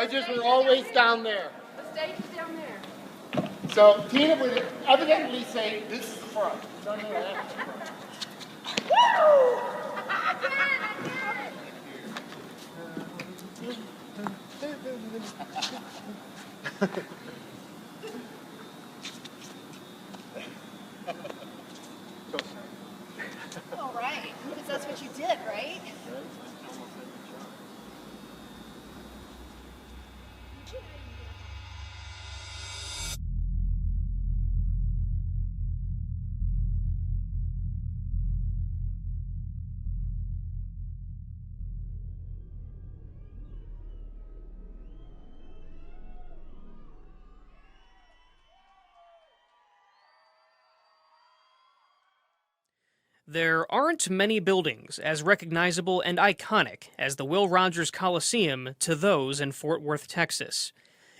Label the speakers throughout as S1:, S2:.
S1: judges were always down there.
S2: The stage is down there.
S1: So Tina would evidently say, this is the front. No, that's the front.
S2: Woo! I did it!
S3: All right, because that's what you did, right?
S4: There aren't many buildings as recognizable and iconic as the Will Rogers Coliseum to those in Fort Worth, Texas.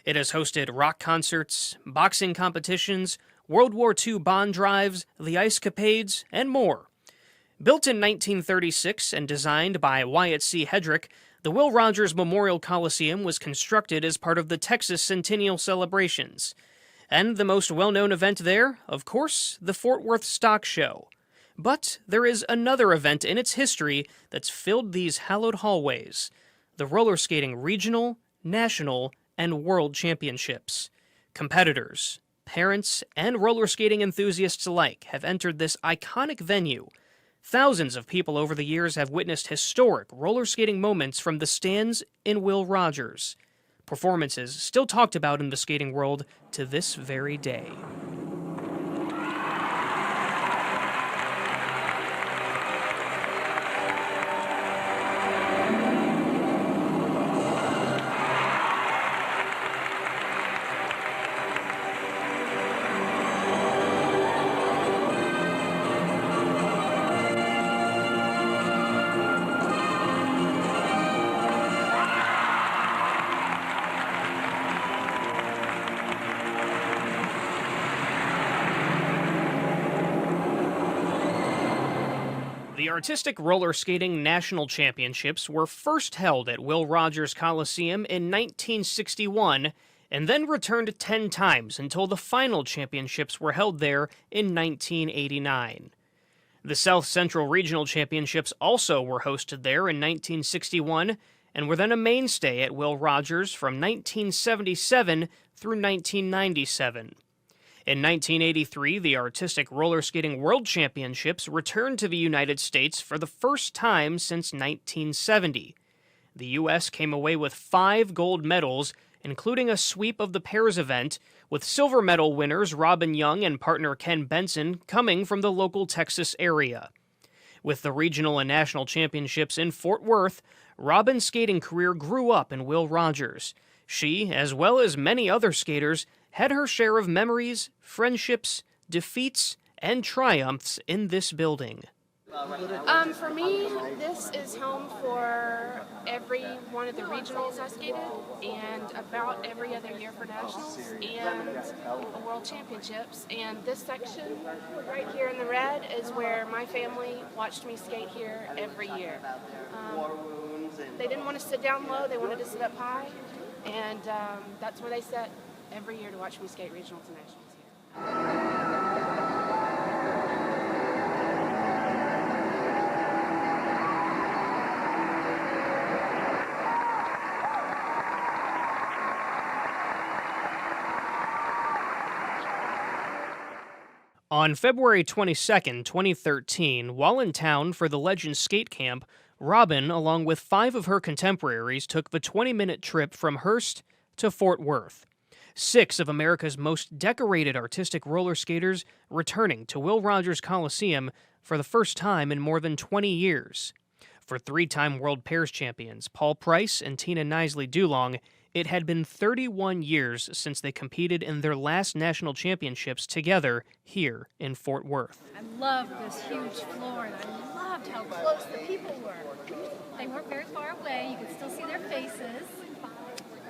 S4: It has hosted rock concerts, boxing competitions, World War II bond drives, the Ice Capades, and more. Built in 1936 and designed by Wyatt C. Hedrick, the Will Rogers Memorial Coliseum was constructed as part of the Texas Centennial celebrations. And the most well-known event there, of course, the Fort Worth Stock Show. But there is another event in its history that's filled these hallowed hallways: the roller skating regional, national, and world championships. Competitors, parents, and roller skating enthusiasts alike have entered this iconic venue. Thousands of people over the years have witnessed historic roller skating moments from the stands in Will Rogers. Performances still talked about in the skating world to this very day. The Artistic Roller Skating National Championships were first held at Will Rogers Coliseum in 1961 and then returned 10 times until the final championships were held there in 1989. The South Central Regional Championships also were hosted there in 1961 and were then a mainstay at Will Rogers from 1977 through 1997. In 1983, the Artistic Roller Skating World Championships returned to the United States for the first time since 1970. The U.S. came away with 5 gold medals, including a sweep of the pairs event, with silver medal winners Robyn Young and partner Ken Benson coming from the local Texas area. With the regional and national championships in Fort Worth, Robyn's skating career grew up in Will Rogers. She, as well as many other skaters, had her share of memories, friendships, defeats, and triumphs in this building.
S2: For me, this is home for every one of the regionals I skated, and about every other year for nationals and world championships. And this section right here in the red is where my family watched me skate here every year. They didn't want to sit down low, they wanted to sit up high, and that's where they sat every year to watch me skate regionals and nationals here.
S4: On February 22, 2013, while in town for the Legends Skate Camp, Robyn, along with 5 of her contemporaries, took the 20-minute trip from Hearst to Fort Worth. 6 of America's most decorated artistic roller skaters returning to Will Rogers Coliseum for the first time in more than 20 years. For 3-time World Pairs champions Paul Price and Tina Kneisley Dulong, it had been 31 years since they competed in their last national championships together here in Fort Worth.
S5: I loved this huge floor, and I loved how close the people were. They weren't very far away. You could still see their faces.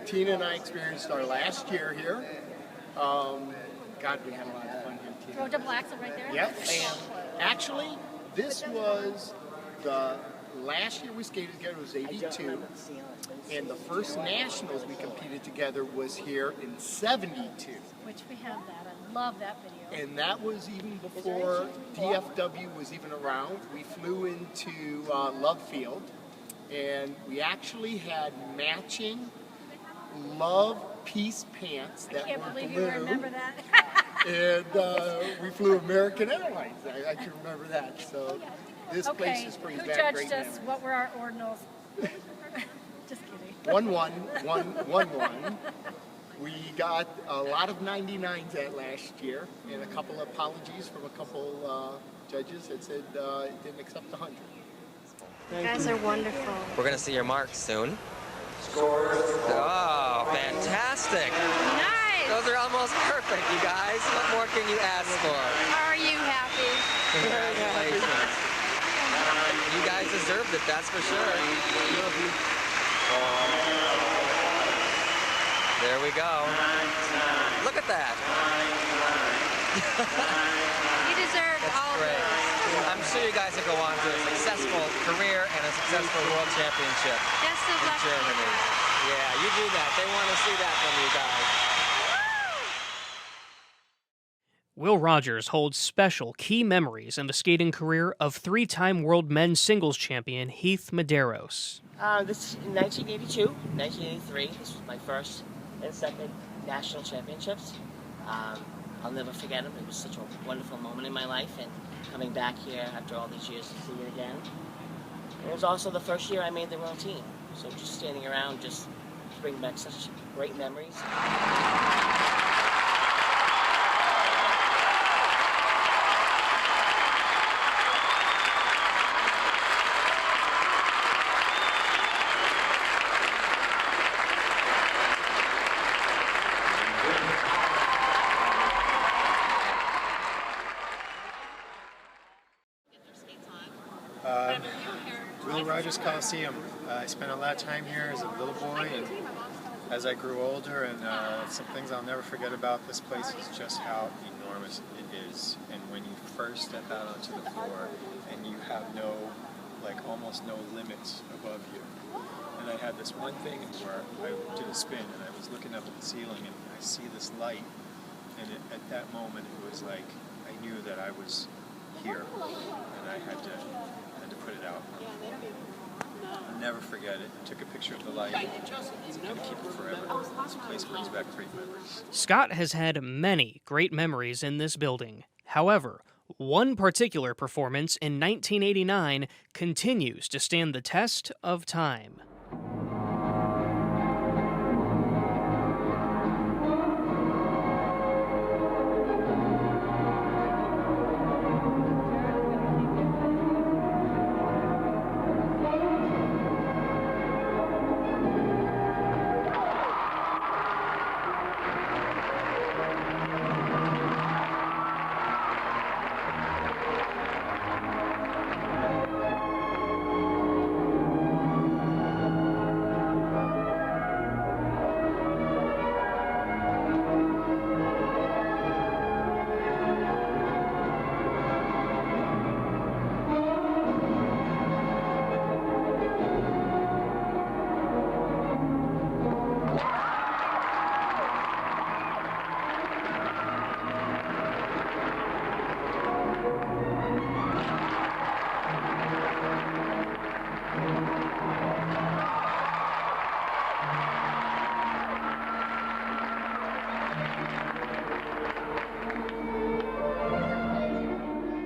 S1: Tina and I experienced our last year here. God, we had a lot of fun here, Tina.
S5: Double axle right there.
S1: Yep, and actually, this was the last year we skated together was 82, and the first nationals we competed together was here in 72.
S5: Which we have that. I love that video.
S1: And that was even before DFW was even around. We flew into Love Field, and we actually had matching Love Peace pants that
S5: I can't
S1: were
S5: believe
S1: blue.
S5: you remember that.
S1: And we flew American Airlines. I can remember that. So this place
S5: Okay,
S1: just brings
S5: who
S1: back
S5: judged
S1: great
S5: us?
S1: memories.
S5: What were our ordinals? Just kidding.
S1: 1-1. We got a lot of 99s that last year, and a couple of apologies from a couple judges that said it didn't accept the 100.
S6: You guys are wonderful.
S7: We're going to see your marks soon. Oh, fantastic.
S6: Nice.
S7: Those are almost perfect, you guys. What more can you ask for?
S6: Are you happy?
S7: Congratulations. You guys deserved it, that's for sure. There we go. Look at that.
S6: You deserve all
S7: Great.
S6: this.
S7: I'm sure you guys will go on to a successful career and a successful world championship
S6: Best of
S7: in
S6: luck to you.
S7: Germany. Yeah, you do that. They want to see that from you guys.
S4: Will Rogers holds special key memories in the skating career of three-time world men's singles champion Heath Medeiros.
S8: This in 1982, 1983. This was my first and second national championships. I'll never forget them. It was such a wonderful moment in my life, and coming back here after all these years to see it again. It was also the first year I made the world team, so just standing around just brings back such great memories.
S9: Will Rogers Coliseum. I spent a lot of time here as a little boy, and as I grew older, and some things I'll never forget about this place is just how enormous it is. And when you first step out onto the floor, and you have almost no limits above you. And I had this one thing where I did a spin, and I was looking up at the ceiling, and I see this light, and at that moment it was like I knew that I was here, and I had to put it out. I'll never forget it. I took a picture of the light. I'm going to keep it forever. This place brings back great memories.
S4: Scott has had many great memories in this building. However, one particular performance in 1989 continues to stand the test of time.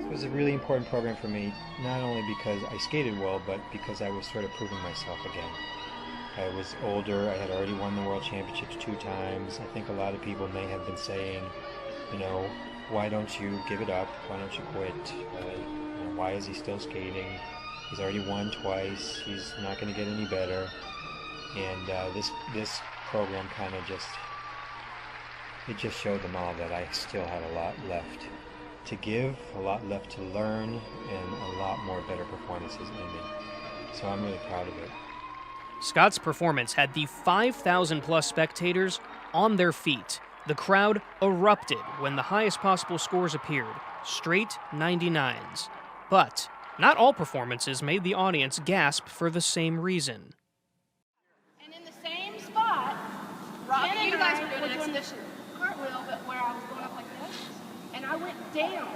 S10: It was a really important program for me, not only because I skated well, but because I was sort of proving myself again. I was older, I had already won the World Championships 2 times. I think a lot of people may have been saying, why don't you give it up? Why don't you quit? Why is he still skating? He's already won twice. He's not going to get any better. And this program kind of just showed them all that I still had a lot left to give, a lot left to learn, and a lot more better performances in me. So I'm really proud of it.
S4: Scott's performance had the 5,000-plus spectators on their feet. The crowd erupted when the highest possible scores appeared, straight 99s. But Not all performances made the audience gasp for the same reason.
S2: And in the same spot, Robyn and you guys were doing an exhibition cartwheel, but where I was going up like this, and I went down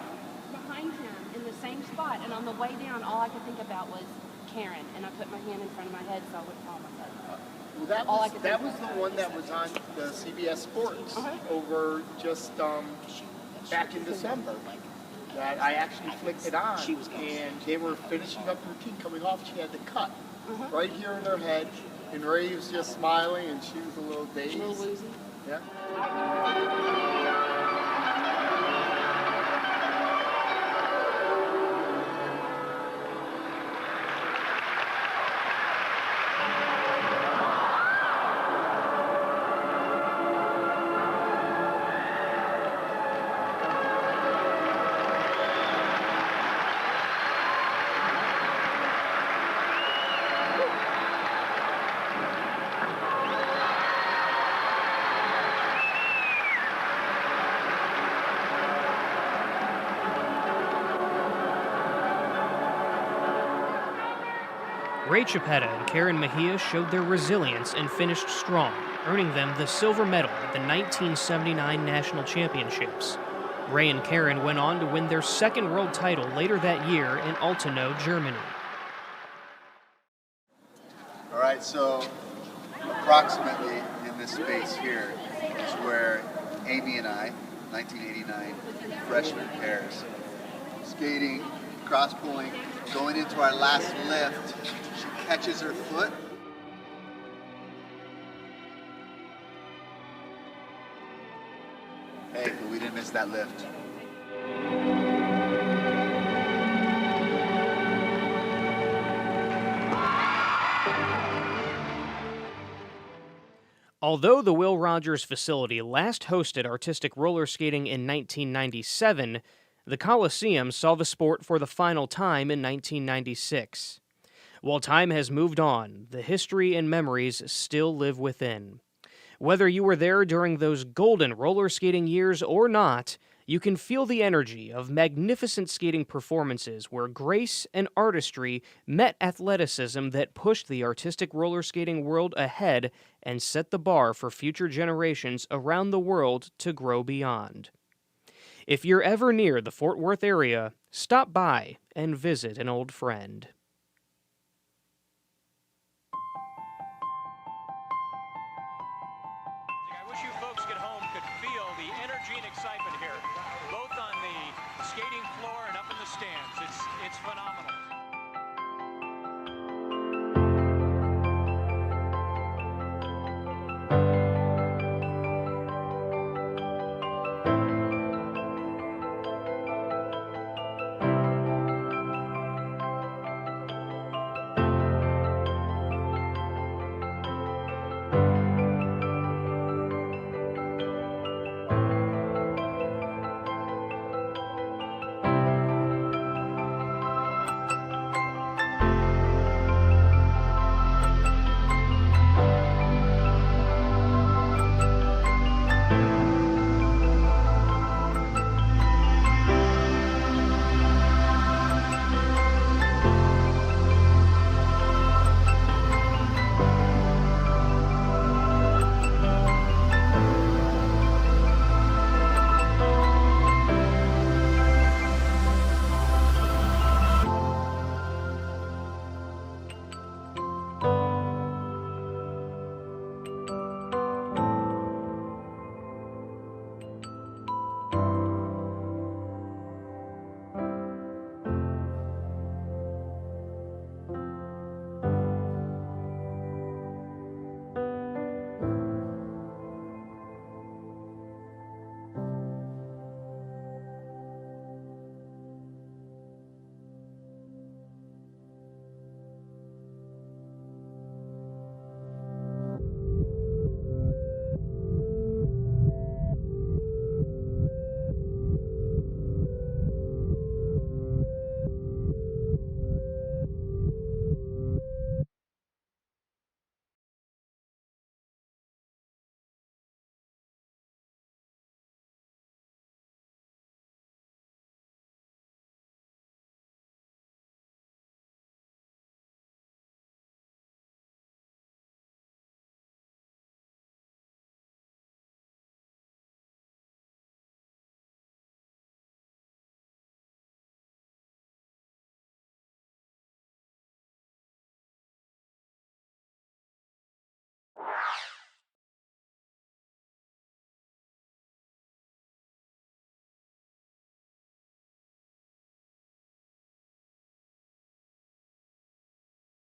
S2: behind him in the same spot, and on the way down, all I could think about was Karen, and I put my hand in front of my head so I wouldn't fall myself.
S1: Well, that was the one that was on the CBS Sports over just back in December. That I actually flicked it on, and they were finishing up routine, coming off. She had the cut right here in her head, and Ray was just smiling, and she was a little dazed.
S2: A little woozy.
S1: Yeah.
S4: Ray Chiapetta and Karen Mejia showed their resilience and finished strong, earning them the silver medal at the 1979 National Championships. Ray and Karen went on to win their second world title later that year in Altenau, Germany.
S11: All right, so approximately in this space here is where Amy and I, 1989 freshman pairs, skating, cross-pulling, going into our last lift. She catches her foot. Hey, but we didn't miss that lift.
S4: Although the Will Rogers facility last hosted artistic roller skating in 1997, the Coliseum saw the sport for the final time in 1996. While time has moved on, the history and memories still live within. Whether you were there during those golden roller skating years or not, you can feel the energy of magnificent skating performances where grace and artistry met athleticism that pushed the artistic roller skating world ahead and set the bar for future generations around the world to grow beyond. If you're ever near the Fort Worth area, stop by and visit an old friend.